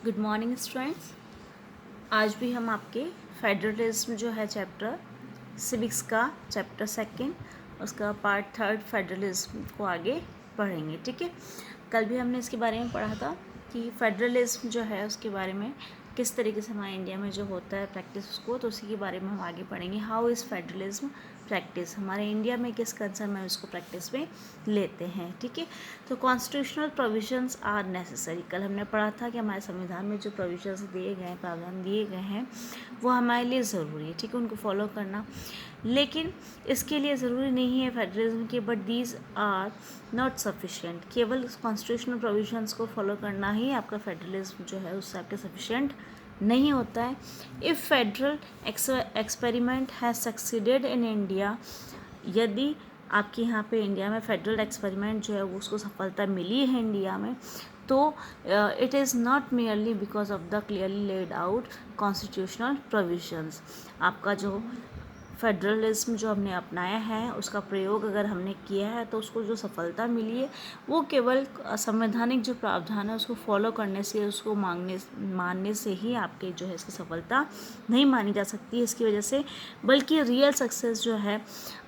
Good morning students. आज भी हम आपके फेडरलिज्म जो है चैप्टर सिविक्स का चैप्टर सेकंड उसका पार्ट थर्ड फेडरलिज्म को आगे पढ़ेंगे। ठीक है, कल भी हमने इसके बारे में पढ़ा था कि फेडरलिज्म जो है उसके बारे में किस तरीके से हमारे इंडिया में जो होता है प्रैक्टिस उसको, तो उसी के बारे में हम आगे पढ़ेंगे। हाउ इज़ फेडरलिज्म प्रैक्टिस, हमारे इंडिया में किस कंसर्न में उसको प्रैक्टिस में लेते हैं। ठीक है, तो कॉन्स्टिट्यूशनल प्रोविजंस आर नेसेसरी। कल हमने पढ़ा था कि हमारे संविधान में जो प्रोविजंस दिए गए हैं, प्रावधान दिए गए हैं, वो हमारे लिए ज़रूरी है। ठीक है, उनको फॉलो करना, लेकिन इसके लिए ज़रूरी नहीं है फेडरलिज्म के, but these are not sufficient. केवल कॉन्स्टिट्यूशनल प्रोविजंस को फॉलो करना ही आपका फेडरलिज्म जो है उससे आपके सफिशिएंट नहीं होता है। If federal experiment has succeeded in India, यदि आपके यहाँ पे इंडिया में फेडरल एक्सपेरिमेंट जो है वो उसको सफलता मिली है इंडिया में, तो it is not merely because of the clearly laid out constitutional provisions. आपका जो फेडरलिज्म जो हमने अपनाया है उसका प्रयोग अगर हमने किया है तो उसको जो सफलता मिली है वो केवल संवैधानिक जो प्रावधान है उसको फॉलो करने से, उसको मानने से ही आपके जो है इसकी सफलता नहीं मानी जा सकती है इसकी वजह से, बल्कि रियल सक्सेस जो है,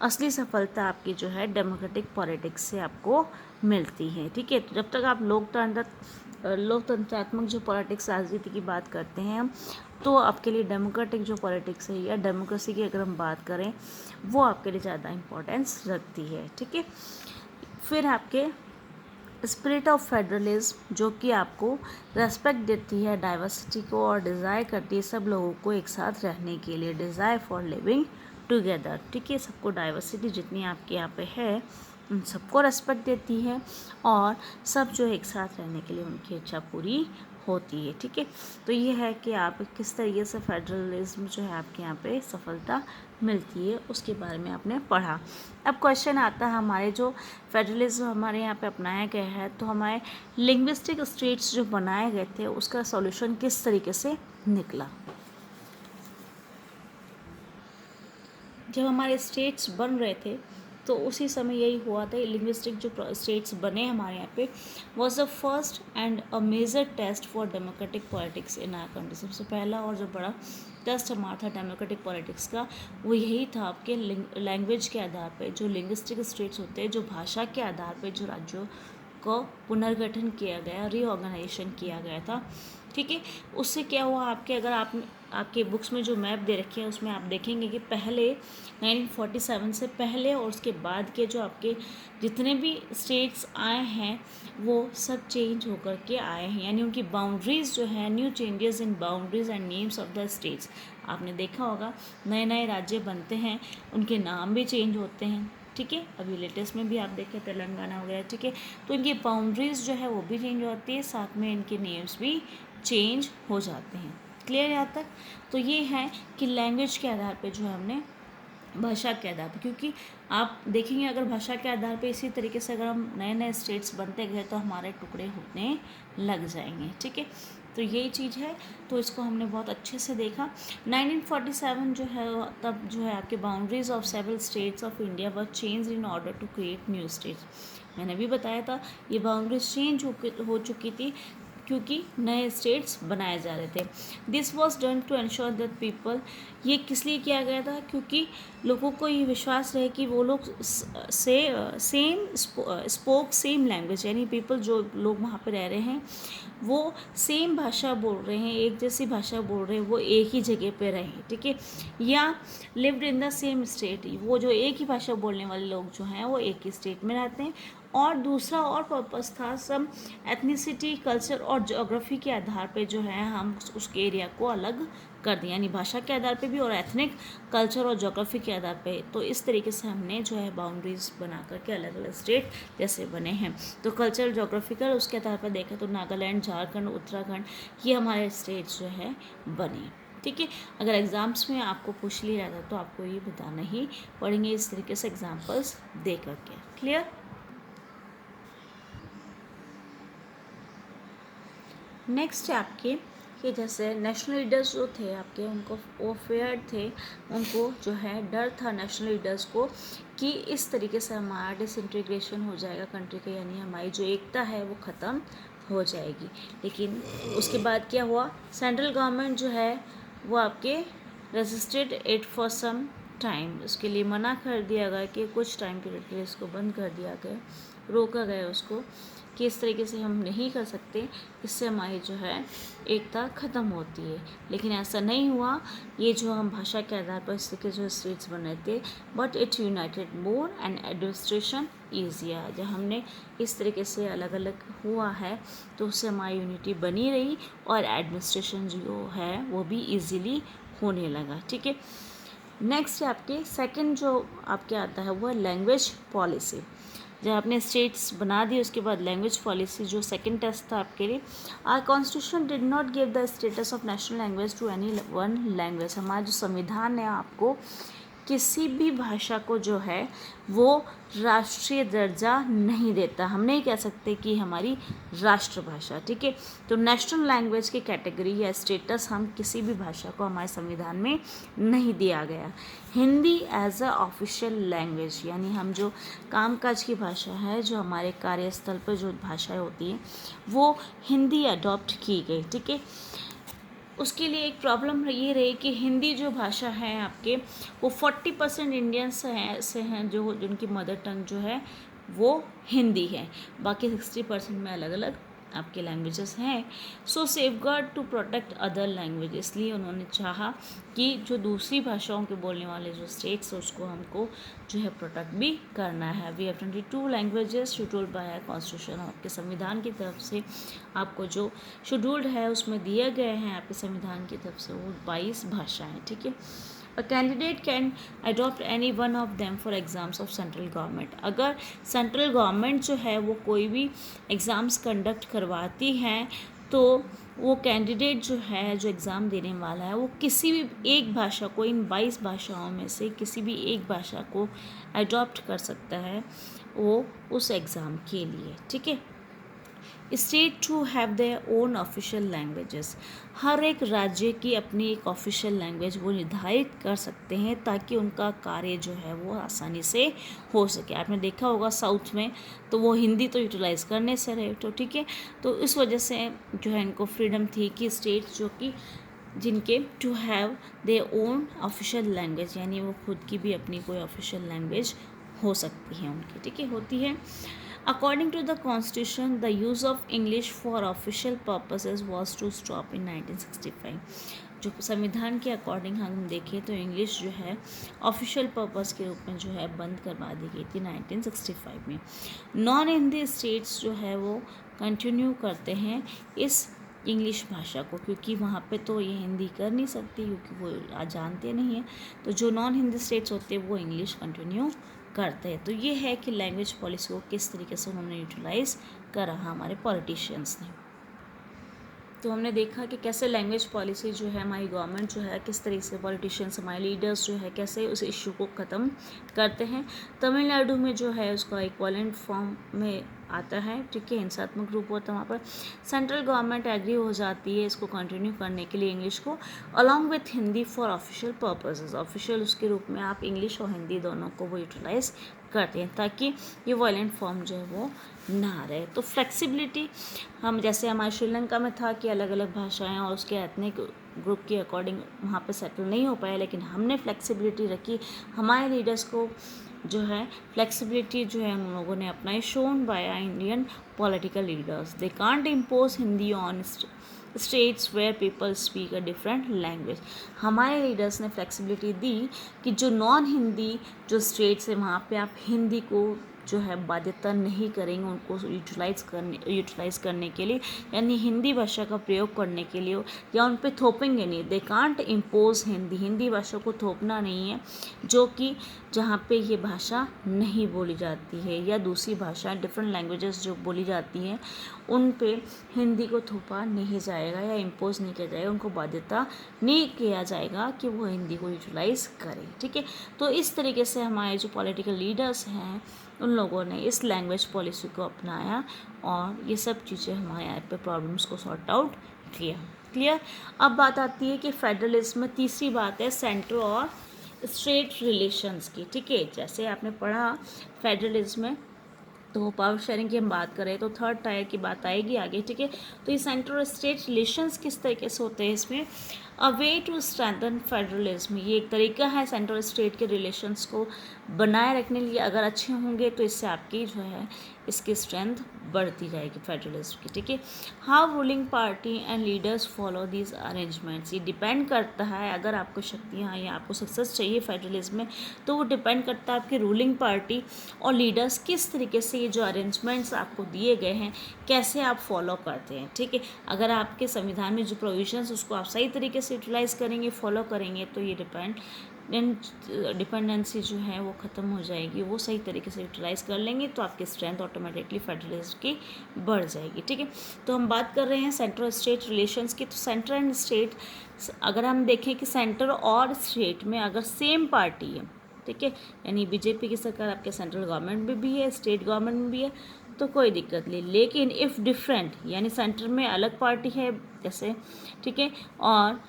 असली सफलता आपकी जो है डेमोक्रेटिक पॉलिटिक्स से आपको मिलती है। ठीक है, तो जब तक आप लोकतंत्रात्मक जो पॉलिटिक्स राजनीति की बात करते हैं हम, तो आपके लिए डेमोक्रेटिक जो पॉलिटिक्स है या डेमोक्रेसी की अगर हम बात करें वो आपके लिए ज़्यादा इम्पोर्टेंस रखती है। ठीक है, फिर आपके स्पिरिट ऑफ फेडरलिज्म जो कि आपको रेस्पेक्ट देती है डाइवर्सिटी को और डिज़ायर करती है सब लोगों को एक साथ रहने के लिए, डिज़ायर फॉर लिविंग टुगेदर। ठीक है, सबको डाइवर्सिटी जितनी आपके यहाँ पे है उन सबको रेस्पेक्ट देती है और सब जो एक साथ रहने के लिए उनकी इच्छा पूरी होती है। ठीक है, तो ये है कि आप किस तरीके से फेडरलिज्म जो है आपके यहाँ पे सफलता मिलती है उसके बारे में आपने पढ़ा। अब क्वेश्चन आता है, हमारे जो फेडरलिज्म हमारे यहाँ पे अपनाया गया है तो हमारे लिंग्विस्टिक स्टेट्स जो बनाए गए थे उसका सॉल्यूशन किस तरीके से निकला। जब हमारे स्टेट्स बन रहे थे तो उसी समय यही हुआ था। लिंग्विस्टिक जो स्टेट्स बने हमारे यहाँ पे was the first and a major test for democratic politics in our country. सबसे पहला और जो बड़ा टेस्ट हमारा था डेमोक्रेटिक पॉलिटिक्स का वो यही था। आपके लैंग्वेज के आधार पे जो लिंग्विस्टिक स्टेट्स होते हैं, जो भाषा के आधार पे जो राज्यों को पुनर्गठन किया गया, रीऑर्गेनाइजेशन किया गया था। ठीक है, उससे क्या हुआ, आपके अगर आपके बुक्स में जो मैप दे रखे हैं उसमें आप देखेंगे कि पहले 1947 से पहले और उसके बाद के जो आपके जितने भी स्टेट्स आए हैं वो सब चेंज होकर के आए हैं, यानी उनकी बाउंड्रीज़ जो है, new changes in boundaries and names of the states. आपने देखा होगा नए नए राज्य बनते हैं, उनके नाम भी चेंज होते हैं। ठीक है, अभी लेटेस्ट में भी आप देखें तेलंगाना वगैरह। ठीक है, तो इनकी बाउंड्रीज़ जो है वो भी चेंज होती है, साथ में इनके नेम्स भी चेंज हो जाते हैं। क्लियर यहाँ तक? तो ये है कि लैंग्वेज के आधार पे जो है हमने, भाषा के आधार पे, क्योंकि आप देखेंगे अगर भाषा के आधार पे इसी तरीके से अगर हम नए नए स्टेट्स बनते गए तो हमारे टुकड़े होने लग जाएंगे। ठीक है, तो यही चीज़ है, तो इसको हमने बहुत अच्छे से देखा। 1947 जो है तब जो है आपके boundaries of several states of India were change in order to create new states. मैंने भी बताया था ये बाउंड्रीज चेंज हो चुकी थी क्योंकि नए स्टेट्स बनाए जा रहे थे। This was done to ensure that people, ये किस लिए किया गया था, क्योंकि लोगों को ये विश्वास रहे कि वो लोग सेम स्पोक सेम लैंग्वेज, यानी पीपल जो लोग वहाँ पे रह रहे हैं वो सेम भाषा बोल रहे हैं, एक जैसी भाषा बोल रहे हैं, वो एक ही जगह पे रहें। ठीक है, या lived in the same state, वो जो एक ही भाषा बोलने वाले लोग जो हैं वो एक ही स्टेट में रहते हैं। और दूसरा और पर्पस था सब एथनिसिटी, कल्चर और ज्योग्राफी के आधार पे जो है हम उसके एरिया को अलग कर दिया, यानी भाषा के आधार पे भी और एथनिक, कल्चर और ज्योग्राफी के आधार पे। तो इस तरीके से हमने जो है बाउंड्रीज बना करके अलग अलग स्टेट जैसे बने हैं। तो कल्चर ज्योग्राफिकल उसके आधार पर देखें तो नागालैंड, झारखंड, उत्तराखंड, ये हमारे स्टेट्स जो है बने। ठीक है, अगर एग्ज़ाम्स में आपको पूछ लिया जाता तो आपको ये बताना ही पड़ेंगे इस तरीके से एग्जाम्पल्स दे करके। क्लियर? नेक्स्ट है आपके कि जैसे नेशनल लीडर्स जो थे आपके, उनको वो फेयर थे, उनको जो है डर था नेशनल लीडर्स को कि इस तरीके से हमारा डिसइंटीग्रेशन हो जाएगा कंट्री का, यानी हमारी जो एकता है वो ख़त्म हो जाएगी। लेकिन उसके बाद क्या हुआ, सेंट्रल गवर्नमेंट जो है वो आपके resisted it for some time, उसके लिए मना कर दिया गया कि कुछ टाइम पीरियड के लिए इसको बंद कर दिया गया, रोका गया उसको कि इस तरीके से हम नहीं कर सकते, इससे हमारी जो है एकता ख़त्म होती है। लेकिन ऐसा नहीं हुआ, ये जो हम भाषा के आधार पर इस तरीके जो स्टेट्स बने थे, but it United more and administration easier. जब हमने इस तरीके से अलग अलग हुआ है तो उससे हमारी यूनिटी बनी रही और एडमिनिस्ट्रेशन जो है वो भी ईजीली होने लगा। ठीक है, नेक्स्ट आपके सेकंड जो आपके आता है वो है लैंग्वेज पॉलिसी। जब आपने स्टेट्स बना दी उसके बाद लैंग्वेज पॉलिसी जो सेकंड टेस्ट था आपके लिए, our constitution did not give the status of national language to any one language. हमारा जो संविधान है आपको किसी भी भाषा को जो है वो राष्ट्रीय दर्जा नहीं देता। हम नहीं कह सकते कि हमारी राष्ट्रभाषा, ठीक है। तो नेशनल लैंग्वेज की कैटेगरी या स्टेटस हम किसी भी भाषा को हमारे संविधान में नहीं दिया गया। Hindi as a official language, यानी हम जो कामकाज की भाषा है, जो हमारे कार्यस्थल पर जो भाषाएं होती हैं वो हिंदी अडॉप्ट की गई, ठीक है। उसके लिए एक प्रॉब्लम ये रही कि हिंदी जो भाषा है आपके वो 40% इंडियंस हैं ऐसे हैं जो जिनकी मदर टंग जो है वो हिंदी है, बाकी 60% में अलग अलग आपके लैंग्वेजेस हैं। So safeguard to protect other language, इसलिए उन्होंने चाहा कि जो दूसरी भाषाओं के बोलने वाले जो स्टेट्स उसको हमको जो है प्रोटेक्ट भी करना है। We have 22 languages scheduled by constitution. आपके संविधान की तरफ से आपको जो शेड्यूल्ड है उसमें दिए गए हैं आपके संविधान की तरफ से वो 22 भाषाएँ, ठीक है। A candidate can adopt any one of them for exams of central government। अगर सेंट्रल गवर्नमेंट जो है वो कोई भी एग्ज़ाम्स कंडक्ट करवाती हैं तो वो कैंडिडेट जो है जो एग्ज़ाम देने वाला है वो किसी भी एक भाषा को, इन 22 भाषाओं में से किसी भी एक भाषा को अडॉप्ट कर सकता है वो उस एग्ज़ाम के लिए, ठीक है। State to have their own official languages, हर एक राज्य की अपनी एक ऑफिशियल लैंग्वेज वो निर्धारित कर सकते हैं ताकि उनका कार्य जो है वो आसानी से हो सके। आपने देखा होगा साउथ में तो वो हिंदी तो यूटिलाइज़ करने से रहे, तो ठीक है। तो इस वजह से जो है इनको फ्रीडम थी कि स्टेट जो कि जिनके to have their own official language, यानी वो खुद की भी अपनी कोई ऑफिशियल लैंग्वेज हो सकती है उनकी, ठीक है, होती है। According to the Constitution, the use of English for official purposes was to stop in 1965। जो संविधान के अकॉर्डिंग हम देखें तो इंग्लिश जो है ऑफिशियल पर्पस के रूप में जो है बंद करवा दी गई थी 1965 में। नॉन हिंदी स्टेट्स जो है वो कंटिन्यू करते हैं इस इंग्लिश भाषा को, क्योंकि वहाँ पे तो ये हिंदी कर नहीं सकती क्योंकि वो जानते नहीं हैं। तो जो नॉन हिंदी स्टेट्स होते हैं वो इंग्लिश कंटिन्यू करते हैं। तो ये है कि लैंग्वेज पॉलिसी को किस तरीके से उन्होंने यूटिलाइज़ करा हमारे पॉलिटिशियंस ने। तो हमने देखा कि कैसे लैंग्वेज पॉलिसी जो है हमारी गवर्नमेंट जो है किस तरीके से पॉलिटिशियंस हमारे लीडर्स जो है कैसे उस इशू को ख़त्म करते हैं। तमिलनाडु में जो है उसका इक्विवेलेंट फॉर्म में आता है, ठीक है, हिंसात्मक रूप होता है। वहाँ पर सेंट्रल गवर्नमेंट एग्री हो जाती है इसको कंटिन्यू करने के लिए इंग्लिश को along with Hindi for official purposes. Official उसके रूप में आप इंग्लिश और हिंदी दोनों को वो यूटिलाइज़ करते हैं ताकि ये वायलेंट फॉर्म जो है वो ना रहे। तो फ्लेक्सिबिलिटी हम जैसे हमारे श्रीलंका में था कि अलग अलग भाषाएं और उसके एथनिक ग्रुप के अकॉर्डिंग वहाँ पे सेटल नहीं हो पाया, लेकिन हमने फ्लेक्सिबिलिटी रखी। हमारे लीडर्स को जो है फ्लेक्सिबिलिटी जो है उन लोगों ने अपनाई, shown by Indian political leaders. They can't impose Hindi on states where people speak a different language. हमारे लीडर्स ने फ्लेक्सिबिलिटी दी कि जो नॉन हिंदी जो स्टेट्स हैं वहाँ पे आप हिंदी को जो है बाध्यता नहीं करेंगे उनको यूटिलाइज़ करने के लिए, यानी हिंदी भाषा का प्रयोग करने के लिए, या उन पे थोपेंगे नहीं। दे कांट इम्पोज हिंदी भाषा को थोपना नहीं है जो कि जहाँ पे ये भाषा नहीं बोली जाती है या दूसरी भाषा डिफरेंट लैंग्वेजेस जो बोली जाती हैं उन पे हिंदी को थोपा नहीं जाएगा या इम्पोज नहीं किया जाएगा, उनको बाध्यता नहीं किया जाएगा कि वो हिंदी को यूटिलाइज़ करें, ठीक है। तो इस तरीके से हमारे जो पॉलिटिकल लीडर्स हैं उन लोगों ने इस लैंग्वेज पॉलिसी को अपनाया और ये सब चीज़ें हमारे यहाँ पे प्रॉब्लम्स को सॉर्ट आउट किया। क्लियर। अब बात आती है कि फेडरलिज्म में तीसरी बात है सेंट्रल और स्टेट रिलेशंस की, ठीक है। जैसे आपने पढ़ा फेडरलिज्म में तो पावर शेयरिंग की हम बात करें तो थर्ड टायर की बात आएगी आगे, ठीक है। तो ये सेंट्रल और स्टेट रिलेशंस किस तरीके से होते हैं इसमें, अ वे टू स्ट्रेंथन फेडरलिज्म, ये एक तरीका है सेंट्रल और स्टेट के रिलेशंस को बनाए रखने लिए। अगर अच्छे होंगे तो इससे आपकी जो है इसकी स्ट्रेंथ बढ़ती जाएगी फेडरलिज्म की, ठीक है। How ruling party and leaders follow these arrangements, ये डिपेंड करता है, अगर आपको शक्तियाँ या आपको सक्सेस चाहिए फेडरलिज्म में तो वो डिपेंड करता है आपकी रूलिंग पार्टी और लीडर्स किस तरीके से ये जो अरेंजमेंट्स आपको दिए गए हैं कैसे आप फॉलो करते हैं, ठीक है। अगर आपके संविधान में जो प्रोविजंस उसको आप सही तरीके से यूटिलाइज करेंगे, फॉलो करेंगे, तो ये डिपेंडेंसी जो है वो ख़त्म हो जाएगी। वो सही तरीके से यूटिलाइज कर लेंगे तो आपकी स्ट्रेंथ ऑटोमेटिकली फेडरलिज्म की बढ़ जाएगी, ठीक है। तो हम बात कर रहे हैं सेंट्रल स्टेट रिलेशंस की। तो सेंटर एंड स्टेट, अगर हम देखें कि सेंटर और स्टेट में अगर सेम पार्टी है, ठीक है, यानी बीजेपी की सरकार आपके सेंट्रल गवर्नमेंट में भी है, स्टेट गवर्नमेंट में भी है, तो कोई दिक्कत नहीं। लेकिन इफ़ डिफरेंट, यानी सेंटर में अलग पार्टी है जैसे, ठीक है, और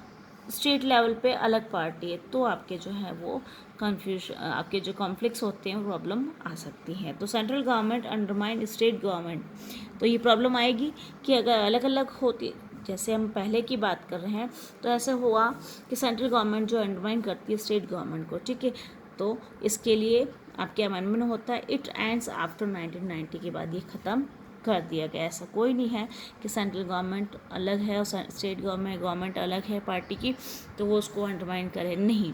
स्टेट लेवल पे अलग पार्टी है, तो आपके जो है वो आपके जो कॉन्फ्लिक्ट्स होते हैं प्रॉब्लम आ सकती है। तो central government undermine state government, तो ये प्रॉब्लम आएगी कि अगर अलग अलग होती, जैसे हम पहले की बात कर रहे हैं, तो ऐसा हुआ कि सेंट्रल गवर्नमेंट जो अंडरमाइन करती है स्टेट गवर्नमेंट को, ठीक है, तो इसके लिए आपके अमेंडमेंट होता है, इट एंड्स आफ्टर 1990 के बाद ये ख़त्म कर दिया गया। ऐसा कोई नहीं है कि सेंट्रल गवर्नमेंट अलग है और स्टेट गवर्नमेंट अलग है पार्टी की तो वो उसको अंडरमाइन करे, नहीं,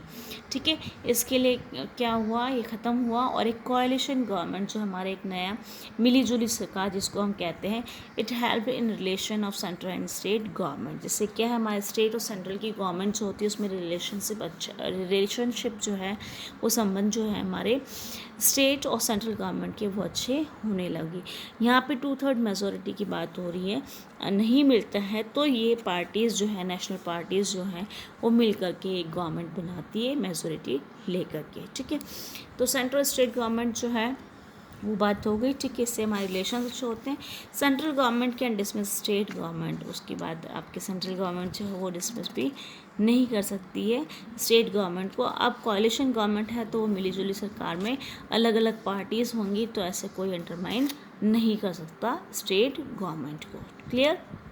ठीक है। इसके लिए क्या हुआ, ये ख़त्म हुआ और एक कोalition गवर्नमेंट जो हमारे एक नया मिली जुली सरकार जिसको हम कहते हैं, it help in relation of central and state government, जिससे क्या है हमारे स्टेट और सेंट्रल की गवर्नमेंट जो होती है उसमें रिलेशनशिप जो है वो संबंध जो है हमारे स्टेट और सेंट्रल गवर्नमेंट के वो अच्छे होने लगी। यहाँ पे 2/3 मेजॉरिटी की बात हो रही है, नहीं मिलता है तो ये पार्टीज़ जो है नेशनल पार्टीज़ जो हैं वो मिल करके एक गवर्नमेंट बनाती है मेजॉरिटी लेकर के, ठीक है। तो सेंट्रल स्टेट गवर्नमेंट जो है वो बात हो गई, ठीक है। इससे हमारे रिलेशन अच्छे होते हैं। Central government can dismiss state government, उसके बाद आपके सेंट्रल गवर्नमेंट जो है वो डिसमिस भी नहीं कर सकती है स्टेट गवर्नमेंट को। अब कोalition गवर्नमेंट है तो वो मिली जुली सरकार में अलग अलग पार्टीज़ होंगी, तो ऐसे कोई अंडरमाइन नहीं कर सकता स्टेट गवर्नमेंट को। क्लियर।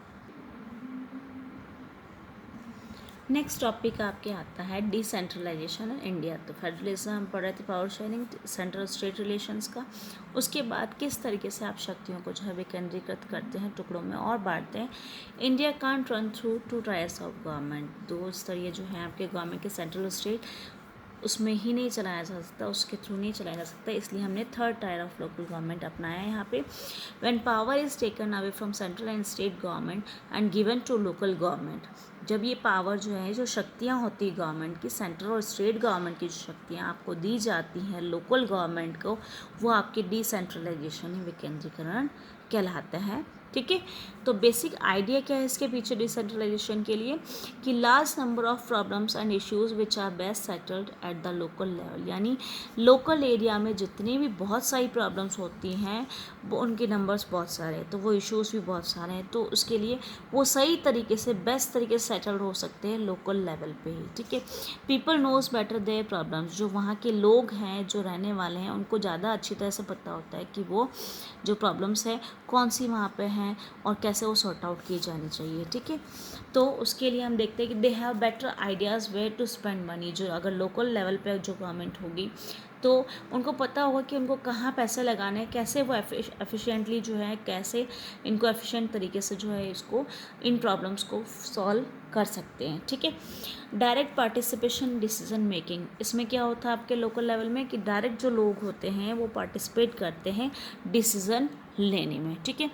नेक्स्ट टॉपिक आपके आता है डिसेंट्रलाइजेशन इन इंडिया। तो फेडरलिज्म हम पढ़ रहे थे, power sharing, central state relations का। उसके बाद किस तरीके से आप शक्तियों को जो है विकेंद्रीकृत करते हैं, टुकड़ों में और बांटते हैं। India can't run through 2 tyres of government, 2 स्तरीय जो है आपके गवर्नमेंट के सेंट्रल और स्टेट उसमें ही नहीं चलाया जा सकता, उसके थ्रू नहीं चलाया जा सकता, इसलिए हमने 3rd tyre of local government अपनाया है यहाँ पे। When power is taken away from central and state government and given to local government, जब ये पावर जो है जो शक्तियाँ होती है गवर्नमेंट की, सेंट्रल और स्टेट गवर्नमेंट की जो शक्तियाँ आपको दी जाती हैं लोकल गवर्नमेंट को, वो आपकी डिसेंट्रलाइजेशन विकेंद्रीकरण कहलाता है, ठीक है। तो बेसिक आइडिया क्या है इसके पीछे डिसेंट्रलाइजेशन के लिए, कि large number of problems and issues which are best settled at the local level, यानी लोकल एरिया में जितनी भी बहुत सारी प्रॉब्लम्स होती हैं वो उनके नंबर्स बहुत सारे हैं, तो वो इश्यूज़ भी बहुत सारे हैं, तो उसके लिए वो सही तरीके से बेस्ट तरीके से सेटल्ड हो सकते हैं लोकल लेवल पे ही, ठीक है। People knows better their problems, जो वहाँ के लोग हैं जो रहने वाले हैं उनको ज़्यादा अच्छी तरह से पता होता है कि वो जो प्रॉब्लम्स है कौन सी वहाँ पे हैं और कैसे वो सॉर्ट आउट की जानी चाहिए, ठीक है। तो उसके लिए हम देखते हैं कि they have better ideas where to spend money, जो अगर लोकल लेवल पे जो गवर्नमेंट होगी तो उनको पता होगा कि उनको कहाँ पैसे लगाने हैं, कैसे वो एफिशिएंटली जो है कैसे इनको एफिशिएंट तरीके से जो है इसको इन प्रॉब्लम्स को सॉल्व कर सकते हैं, ठीक है। डायरेक्ट पार्टिसिपेशन डिसीजन मेकिंग, इसमें क्या होता है आपके लोकल लेवल में कि डायरेक्ट जो लोग होते हैं वो पार्टिसिपेट करते हैं डिसीज़न लेने में, ठीक है।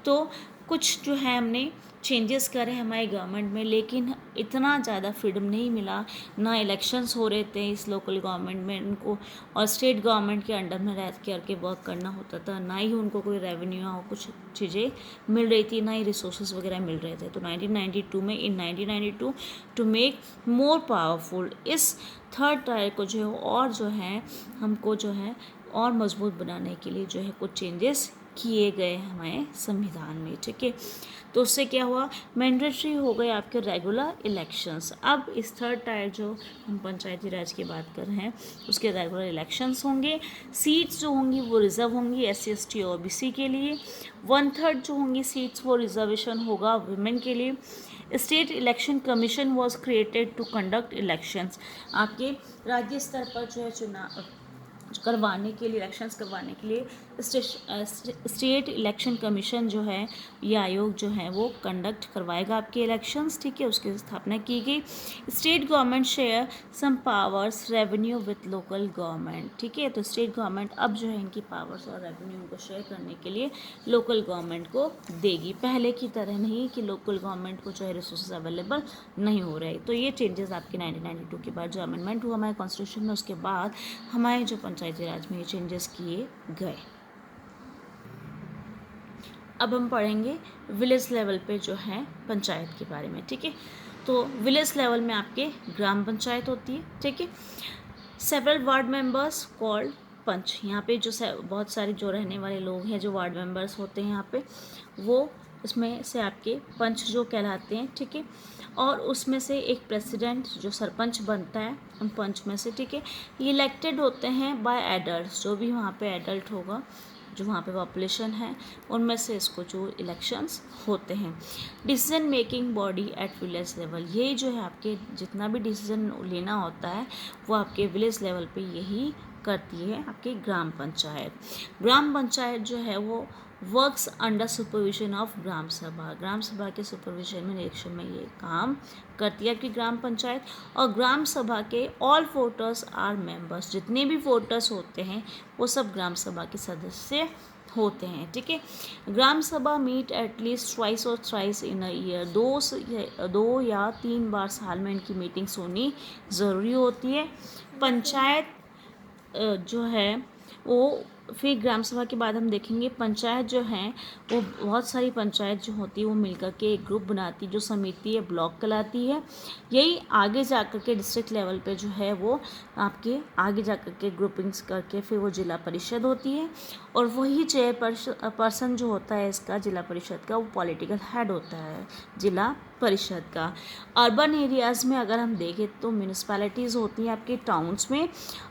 तो कुछ जो है हमने चेंजेस करे हमारे गवर्नमेंट में, लेकिन इतना ज़्यादा फ्रीडम नहीं मिला, ना इलेक्शंस हो रहे थे इस लोकल गवर्नमेंट में उनको, और स्टेट गवर्नमेंट के अंडर में रह करके वर्क करना होता था, ना ही उनको कोई रेवेन्यू या कुछ चीज़ें मिल रही थी, ना ही रिसोर्सेज वगैरह मिल रहे थे। तो 1992 में इन 1992 टू मेक मोर पावरफुल इस 3rd टायर को जो है और जो है हमको जो है और मजबूत बनाने के लिए जो है कुछ चेंजेस किए गए हमारे संविधान में, ठीक है। तो उससे क्या हुआ, मैंडेटरी हो गए आपके रेगुलर इलेक्शंस। अब इस थर्ड टायर जो हम पंचायती राज की बात कर रहे हैं उसके रेगुलर इलेक्शंस होंगे। सीट्स जो होंगी वो रिजर्व होंगी SC ST OBC के लिए। 1/3 जो होंगी सीट्स वो रिजर्वेशन होगा वुमेन के लिए। State election commission was created to conduct elections. आपके राज्य स्तर पर जो है चुनाव करवाने के लिए, इलेक्शंस करवाने के लिए स्टेट इलेक्शन कमीशन जो है, ये आयोग जो है वो कंडक्ट करवाएगा आपके इलेक्शंस, ठीक है। उसकी स्थापना की गई। State government share some powers revenue with local government, ठीक है। तो स्टेट गवर्नमेंट अब जो है इनकी पावर्स और रेवेन्यू को शेयर करने के लिए लोकल गवर्नमेंट को देगी। पहले की तरह नहीं कि लोकल गवर्नमेंट को जो है रिसोर्सेज अवेलेबल नहीं हो रहे। तो ये चेंजेस आपके 1992 के बाद जो अमेंडमेंट हुआ हमारे कॉन्स्टिट्यूशन में, उसके बाद हमारे जो पंचायती राज में ये चेंजेस किए गए। अब हम पढ़ेंगे विलेज लेवल पे जो है पंचायत के बारे में, ठीक है। तो विलेज लेवल में आपके ग्राम पंचायत होती है, ठीक है। सेवरल वार्ड मेंबर्स कॉल्ड पंच। यहाँ पे जो बहुत सारे जो रहने वाले लोग हैं, जो वार्ड मेंबर्स होते हैं यहाँ पे, वो इसमें से आपके पंच जो कहलाते हैं, ठीक है। और उसमें से एक प्रेसिडेंट जो सरपंच बनता है उन पंच में से, ठीक है। ये इलेक्टेड होते हैं बाय एडल्ट, जो भी वहाँ पे एडल्ट होगा, जो वहाँ पे पॉपुलेशन है, उनमें से इसको जो इलेक्शंस होते हैं। Decision making body at village level, ये जो है आपके जितना भी डिसीजन लेना होता है वो आपके विलेज लेवल पे यही करती है आपकी ग्राम पंचायत। ग्राम पंचायत जो है वो works under supervision of gram सभा। ग्राम सभा के सुपरविजन में, निरीक्षण में ये काम करती है आपकी ग्राम पंचायत। और ग्राम सभा के ऑल वोटर्स आर मेंबर्स, जितने भी वोटर्स होते हैं वो सब ग्राम सभा के सदस्य होते हैं, ठीक है। ग्राम सभा मीट एटलीस्ट ट्वाइस और थ्राइस इन अ ईयर, 2 या 3 बार साल में इनकी मीटिंग्स होनी ज़रूरी होती है। पंचायत जो है वो, फिर ग्राम सभा के बाद हम देखेंगे पंचायत जो है वो बहुत सारी पंचायत जो होती है वो मिलकर के एक ग्रुप बनाती है, जो समिति है ब्लॉक कहलाती है। यही आगे जाकर के डिस्ट्रिक्ट लेवल पे जो है वो आपके आगे जाकर के ग्रुपिंग्स करके फिर वो जिला परिषद होती है। और वही चेयरपर्सन जो होता है इसका जिला परिषद का, वो पॉलिटिकल हेड होता है जिला परिषद का। अर्बन एरियाज़ में अगर हम देखें तो म्यूनिसपैलिटीज़ होती हैं आपके टाउन्स में,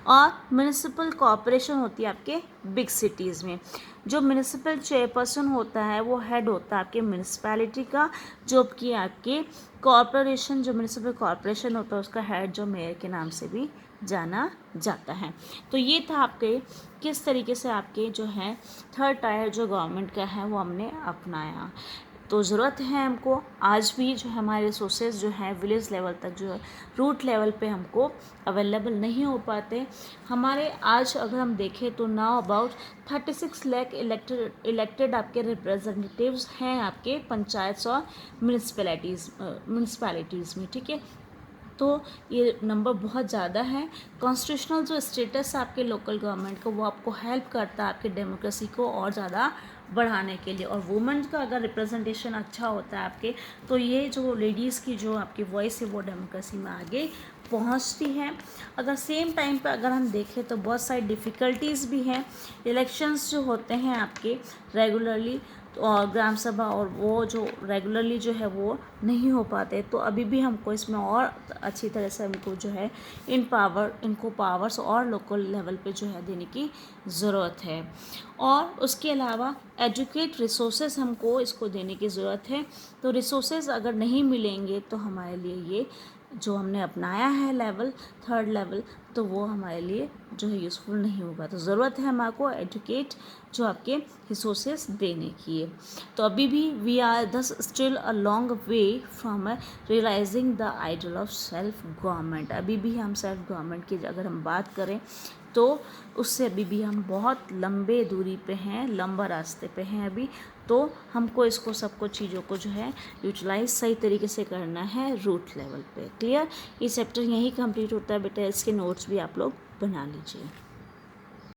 और म्यूनिसिपल कॉरपोरेशन होती है आपके बिग सिटीज़ में। जो म्यूनिसिपल चेयरपर्सन होता है वो हेड होता है आपके म्यूनिसपैलिटी का, जो कि आपके कॉरपोरेशन, जो म्यूनिसिपल कॉरपोरेशन होता है उसका हेड जो मेयर के नाम से भी जाना जाता है। तो ये था आपके किस तरीके से आपके जो है थर्ड टायर जो गवर्नमेंट का है वो हमने अपनाया। तो ज़रूरत है हमको आज भी जो हमारे रिसोर्सेज जो है विलेज लेवल तक जो है रूट लेवल पे हमको अवेलेबल नहीं हो पाते। हमारे आज अगर हम देखें तो नाउ अबाउट 36 लाख इलेक्टेड आपके रिप्रेजेंटेटिव्स हैं आपके पंचायत और म्यूनिसपैलिटीज़ में, ठीक है। तो ये नंबर बहुत ज़्यादा है। कॉन्स्टिट्यूशनल जो स्टेटस है आपके लोकल गवर्नमेंट को, वो आपको हेल्प करता है आपके डेमोक्रेसी को और ज़्यादा बढ़ाने के लिए। और वुमेन का अगर रिप्रेजेंटेशन अच्छा होता है आपके, तो ये जो लेडीज़ की जो आपकी वॉइस है वो डेमोक्रेसी में आगे पहुंचती है। अगर सेम टाइम पे अगर हम देखें तो बहुत सारी डिफ़िकल्टीज़ भी हैं। इलेक्शंस जो होते हैं आपके रेगुलरली, और ग्राम सभा और वो जो रेगुलरली जो है वो नहीं हो पाते। तो अभी भी हमको इसमें और अच्छी तरह से हमको जो है इनको पावर्स और लोकल लेवल पे जो है देने की ज़रूरत है। और उसके अलावा एजुकेट रिसोर्सेज हमको इसको देने की ज़रूरत है। तो रिसोर्सेज अगर नहीं मिलेंगे तो हमारे लिए ये जो हमने अपनाया है लेवल, थर्ड लेवल, तो वो हमारे लिए जो है यूज़फुल नहीं होगा। तो ज़रूरत है हमारे को एजुकेट जो आपके रिसोर्सेज देने की है। तो अभी भी we are thus still a long way from realising the ideal of self government. अभी भी हम सेल्फ गवर्नमेंट की अगर हम बात करें तो उससे अभी भी हम बहुत लंबे दूरी पे हैं, लंबा रास्ते पे हैं अभी। तो हमको इसको सबको चीज़ों को जो है यूटिलाइज सही तरीके से करना है रूट लेवल पे। क्लियर? ये चैप्टर यहीं कंप्लीट होता है बेटा, इसके नोट्स भी आप लोग बना लीजिए।